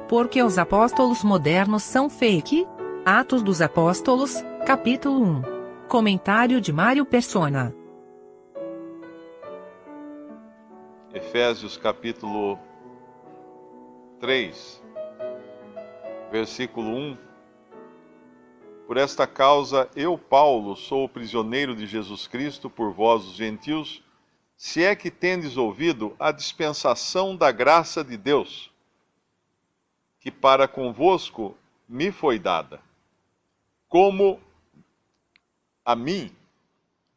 Porque os apóstolos modernos são fake? Atos dos Apóstolos, capítulo 1. Comentário de Mário Persona. Efésios capítulo 3, versículo 1. Por esta causa, eu, Paulo, sou o prisioneiro de Jesus Cristo por vós, os gentios, se é que tendes ouvido a dispensação da graça de Deus, que para convosco me foi dada, como a mim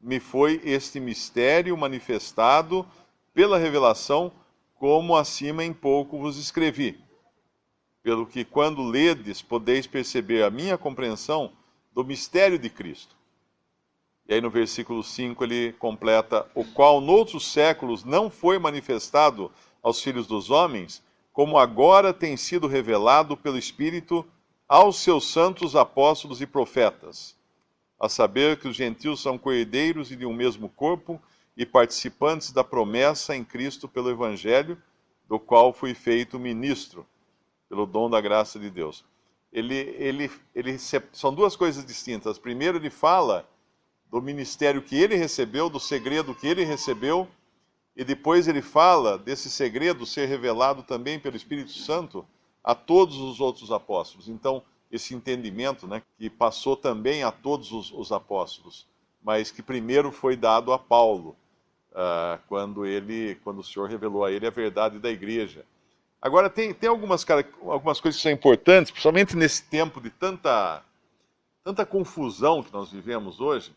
me foi este mistério manifestado pela revelação, como acima em pouco vos escrevi. Pelo que, quando ledes, podeis perceber a minha compreensão do mistério de Cristo. E aí no versículo 5 ele completa: o qual noutros séculos não foi manifestado aos filhos dos homens, como agora tem sido revelado pelo Espírito aos seus santos apóstolos e profetas, a saber que os gentios são coerdeiros de um mesmo corpo e participantes da promessa em Cristo pelo Evangelho, do qual fui feito ministro, pelo dom da graça de Deus. São duas coisas distintas. Primeiro, ele fala do ministério que ele recebeu, do segredo que ele recebeu, e depois ele fala desse segredo ser revelado também pelo Espírito Santo a todos os outros apóstolos. Então, esse entendimento, né, que passou também a todos os apóstolos, mas que primeiro foi dado a Paulo, quando o Senhor revelou a ele a verdade da igreja. Agora, tem algumas coisas que são importantes, principalmente nesse tempo de tanta confusão que nós vivemos hoje.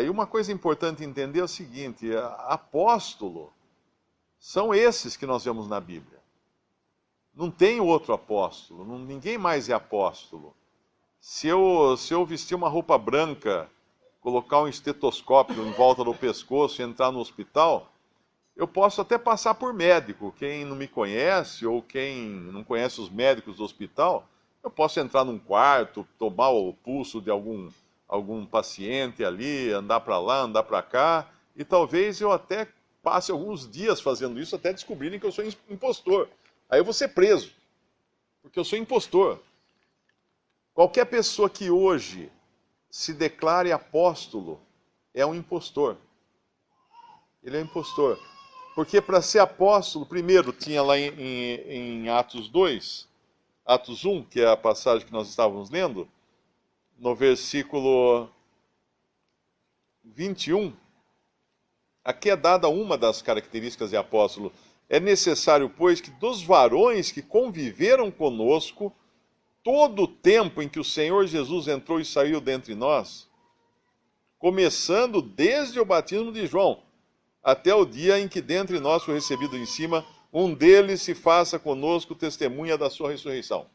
E uma coisa importante entender é o seguinte: apóstolo são esses que nós vemos na Bíblia. Não tem outro apóstolo, ninguém mais é apóstolo. Se eu vestir uma roupa branca, colocar um estetoscópio em volta do pescoço e entrar no hospital, eu posso até passar por médico. Quem não me conhece ou quem não conhece os médicos do hospital, eu posso entrar num quarto, tomar o pulso de algum paciente ali, andar para lá, andar para cá, e talvez eu até passe alguns dias fazendo isso até descobrirem que eu sou impostor. Aí eu vou ser preso, porque eu sou impostor. Qualquer pessoa que hoje se declare apóstolo é um impostor. Ele é um impostor. Porque para ser apóstolo, primeiro tinha lá em Atos 2, Atos 1, que é a passagem que nós estávamos lendo, no versículo 21, aqui é dada uma das características de apóstolo. É necessário, pois, que dos varões que conviveram conosco todo o tempo em que o Senhor Jesus entrou e saiu dentre nós, começando desde o batismo de João, até o dia em que dentre nós foi recebido em cima, um deles se faça conosco testemunha da sua ressurreição.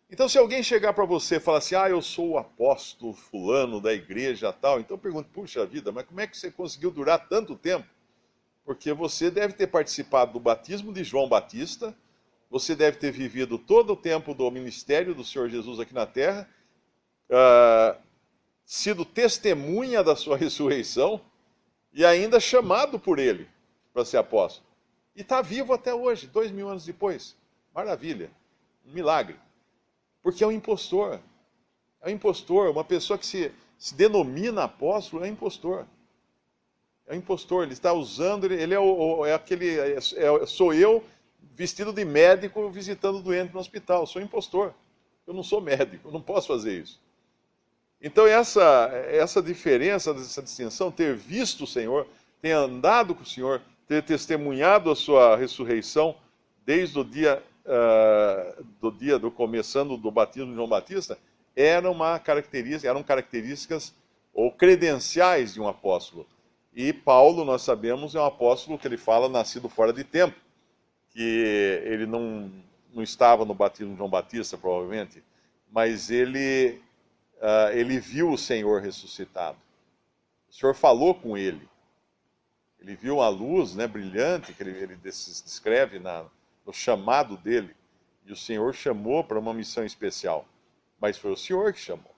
Então, se alguém chegar para você e falar assim: eu sou o apóstolo fulano da igreja tal, então eu pergunto: puxa vida, mas como é que você conseguiu durar tanto tempo? Porque você deve ter participado do batismo de João Batista, você deve ter vivido todo o tempo do ministério do Senhor Jesus aqui na terra, sido testemunha da sua ressurreição e ainda chamado por ele para ser apóstolo. E está vivo até hoje, 2000 anos depois. Maravilha, um milagre. Porque é um impostor. É um impostor. Uma pessoa que se denomina apóstolo é impostor. É um impostor. Ele está usando, ele sou eu vestido de médico visitando o doente no hospital. Sou impostor. Eu não sou médico, eu não posso fazer isso. Então essa diferença, essa distinção, ter visto o Senhor, ter andado com o Senhor, ter testemunhado a sua ressurreição desde o dia começando do batismo de João Batista, eram características ou credenciais de um apóstolo. E Paulo, nós sabemos, é um apóstolo que ele fala nascido fora de tempo, que ele não estava no batismo de João Batista, provavelmente, mas ele viu o Senhor ressuscitado. O Senhor falou com ele. Ele viu a luz, né, brilhante, que ele descreve no chamado dele. E o Senhor chamou para uma missão especial. Mas foi o Senhor que chamou.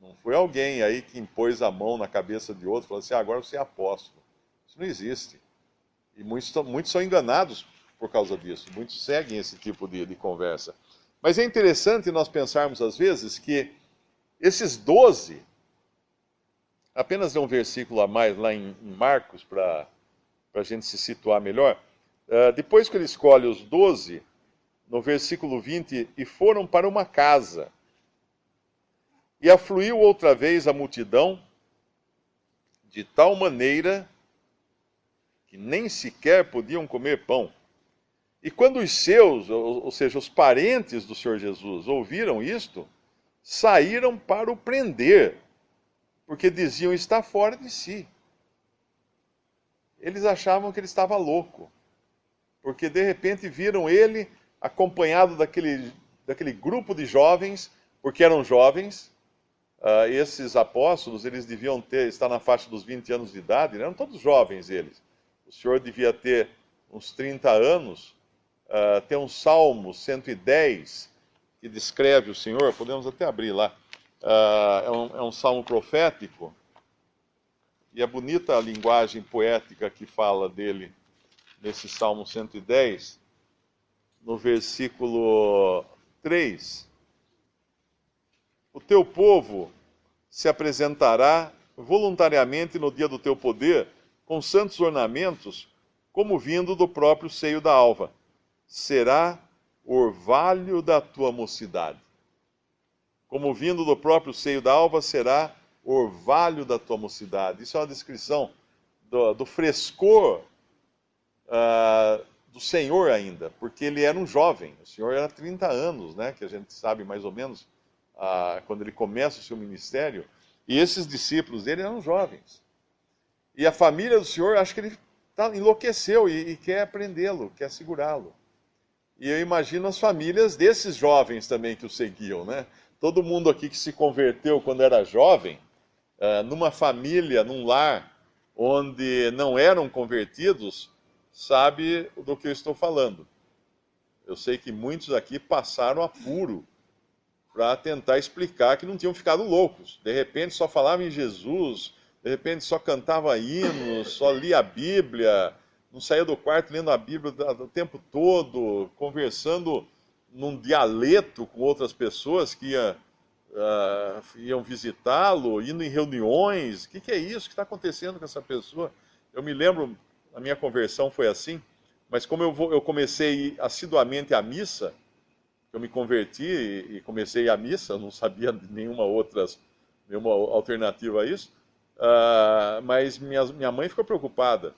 Não foi alguém aí que impôs a mão na cabeça de outro e falou assim: agora você é apóstolo. Isso não existe. E muitos são enganados por causa disso. Muitos seguem esse tipo de conversa. Mas é interessante nós pensarmos, às vezes, que esses 12, apenas ler um versículo a mais lá em Marcos, para a gente se situar melhor. Depois que ele escolhe os 12, no versículo 20, e foram para uma casa. E afluiu outra vez a multidão, de tal maneira que nem sequer podiam comer pão. E quando os seus, ou seja, os parentes do Senhor Jesus, ouviram isto, saíram para o prender, porque diziam, está fora de si. Eles achavam que ele estava louco, porque de repente viram ele acompanhado daquele grupo de jovens, porque eram jovens. Esses apóstolos, eles deviam estar na faixa dos 20 anos de idade, né? Eram todos jovens eles. O Senhor devia ter uns 30 anos. Tem um Salmo 110 que descreve o Senhor, podemos até abrir lá. É um salmo profético, e é bonita a linguagem poética que fala dele nesse Salmo 110, no versículo 3. O teu povo se apresentará voluntariamente no dia do teu poder, com santos ornamentos, como vindo do próprio seio da alva. Será orvalho da tua mocidade. Como vindo do próprio seio da alva, será orvalho da tua mocidade. Isso é uma descrição do frescor do Senhor ainda, porque ele era um jovem. O Senhor era 30 anos, né, que a gente sabe mais ou menos, quando ele começa o seu ministério, e esses discípulos dele eram jovens. E a família do Senhor, acho que ele enlouqueceu e quer prendê-lo, quer segurá-lo. E eu imagino as famílias desses jovens também que o seguiam, né? Todo mundo aqui que se converteu quando era jovem, numa família, num lar, onde não eram convertidos, sabe do que eu estou falando. Eu sei que muitos aqui passaram apuro para tentar explicar que não tinham ficado loucos. De repente só falavam em Jesus, de repente só cantava hinos, só lia a Bíblia, não saía do quarto lendo a Bíblia o tempo todo, conversando num dialeto com outras pessoas que iam visitá-lo, indo em reuniões. O que é isso que está acontecendo com essa pessoa? Eu me lembro, a minha conversão foi assim, mas como eu comecei a ir assiduamente à missa, eu me converti e comecei a ir à missa, eu não sabia de nenhuma alternativa a isso, mas minha mãe ficou preocupada.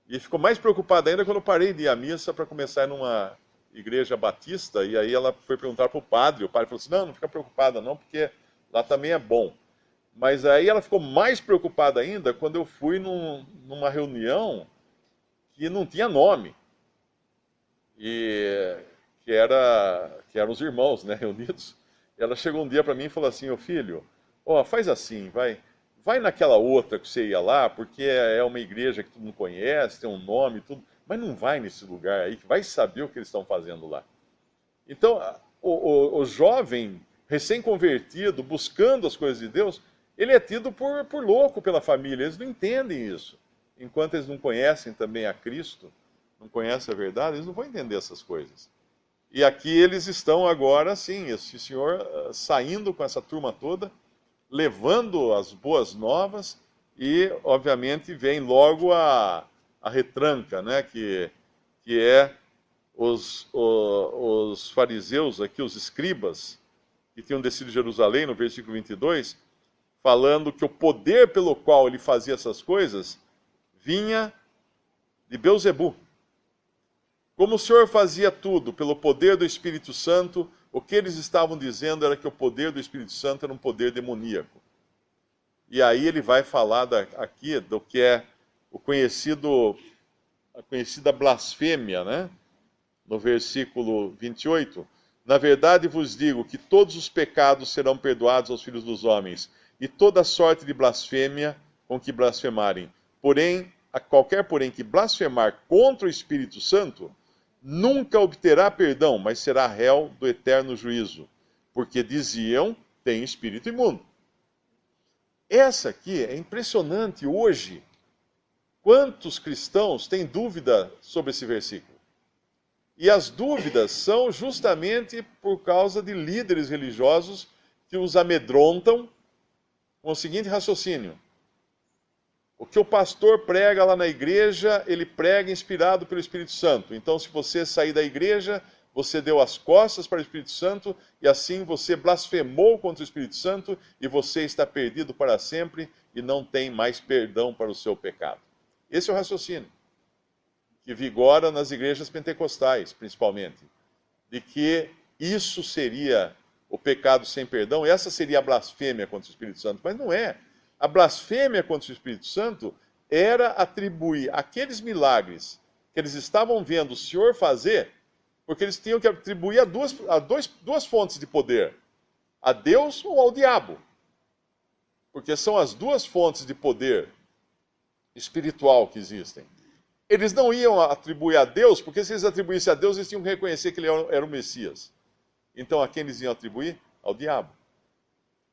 E ficou mais preocupada ainda quando eu parei de ir à missa para começar numa igreja batista, e aí ela foi perguntar para o padre falou assim, não fica preocupada não, porque lá também é bom. Mas aí ela ficou mais preocupada ainda quando eu fui numa reunião que não tinha nome, e que eram os irmãos, né, reunidos. Ela chegou um dia para mim e falou assim, ô filho, faz assim, vai naquela outra que você ia lá, porque é uma igreja que tu não conhece, tem um nome e tudo, mas não vai nesse lugar aí, que vai saber o que eles estão fazendo lá. Então, o jovem recém-convertido, buscando as coisas de Deus, ele é tido por louco pela família, eles não entendem isso. Enquanto eles não conhecem também a Cristo, não conhecem a verdade, eles não vão entender essas coisas. E aqui eles estão agora, sim, esse senhor saindo com essa turma toda, levando as boas novas, e, obviamente, vem logo a retranca, né, que é os fariseus, aqui os escribas, que tinham descido de Jerusalém, no versículo 22, falando que o poder pelo qual ele fazia essas coisas vinha de Beelzebu. Como o Senhor fazia tudo pelo poder do Espírito Santo, o que eles estavam dizendo era que o poder do Espírito Santo era um poder demoníaco. E aí ele vai falar aqui do que é a conhecida blasfêmia, né? No versículo 28. Na verdade vos digo que todos os pecados serão perdoados aos filhos dos homens, e toda sorte de blasfêmia com que blasfemarem. Porém, qualquer que blasfemar contra o Espírito Santo, nunca obterá perdão, mas será réu do eterno juízo, porque diziam, tem espírito imundo. Essa aqui é impressionante hoje. Quantos cristãos têm dúvida sobre esse versículo? E as dúvidas são justamente por causa de líderes religiosos que os amedrontam com o seguinte raciocínio: o que o pastor prega lá na igreja, ele prega inspirado pelo Espírito Santo. Então, se você sair da igreja, você deu as costas para o Espírito Santo e assim você blasfemou contra o Espírito Santo e você está perdido para sempre e não tem mais perdão para o seu pecado. Esse é o raciocínio que vigora nas igrejas pentecostais, principalmente, de que isso seria o pecado sem perdão, essa seria a blasfêmia contra o Espírito Santo, mas não é. A blasfêmia contra o Espírito Santo era atribuir aqueles milagres que eles estavam vendo o Senhor fazer, porque eles tinham que atribuir a duas fontes de poder, a Deus ou ao diabo. Porque são as duas fontes de poder espiritual que existem. Eles não iam atribuir a Deus, porque se eles atribuíssem a Deus, eles tinham que reconhecer que ele era o Messias. Então, a quem eles iam atribuir? Ao diabo.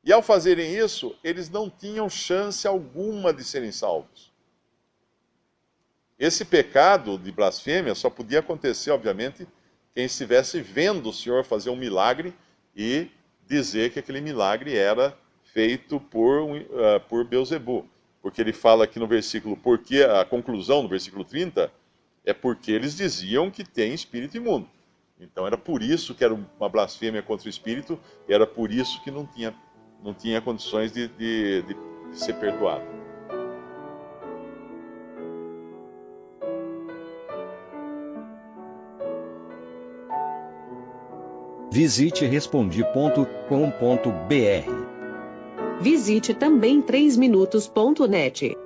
E ao fazerem isso, eles não tinham chance alguma de serem salvos. Esse pecado de blasfêmia só podia acontecer, obviamente, quem estivesse vendo o Senhor fazer um milagre e dizer que aquele milagre era feito por Beelzebu. Porque ele fala aqui no versículo, porque a conclusão no versículo 30 é porque eles diziam que tem espírito imundo. Então era por isso que era uma blasfêmia contra o espírito, e era por isso que não tinha condições de ser perdoado. Visite Respondi.com.br. Visite também 3minutos.net.